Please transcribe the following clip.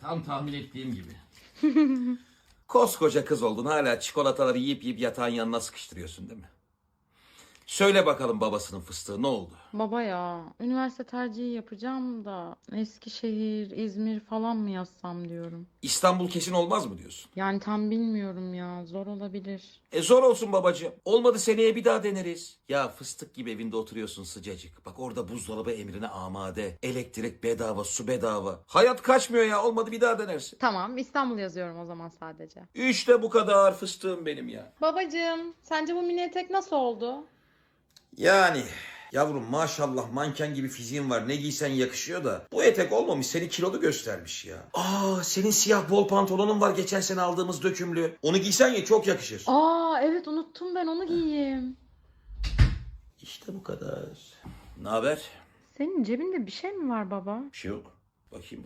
Tam tahmin ettiğim gibi. Koskoca kız oldun, hala çikolataları yiyip yiyip yatağın yanına sıkıştırıyorsun değil mi? Söyle bakalım, babasının fıstığı ne oldu? Baba ya, üniversite tercihi yapacağım da Eskişehir, İzmir falan mı yazsam diyorum. İstanbul kesin olmaz mı diyorsun? Yani tam bilmiyorum ya, zor olabilir. Zor olsun babacığım. Olmadı seneye bir daha deneriz. Ya fıstık gibi evinde oturuyorsun sıcacık. Bak orada buzdolabı emrine amade. Elektrik bedava, su bedava. Hayat kaçmıyor ya, olmadı bir daha denersin. Tamam, İstanbul yazıyorum o zaman sadece. İşte bu kadar fıstığım benim ya. Babacığım, sence bu mini etek nasıl oldu? Yani yavrum maşallah manken gibi fiziğin var. Ne giysen yakışıyor da. Bu etek olmamış, seni kilolu göstermiş ya. Senin siyah bol pantolonun var, geçen sene aldığımız dökümlü. Onu giysen ya çok yakışır. Evet unuttum, ben onu giyeyim. İşte bu kadar. Ne haber? Senin cebinde bir şey mi var baba? Bir şey yok. Bakayım.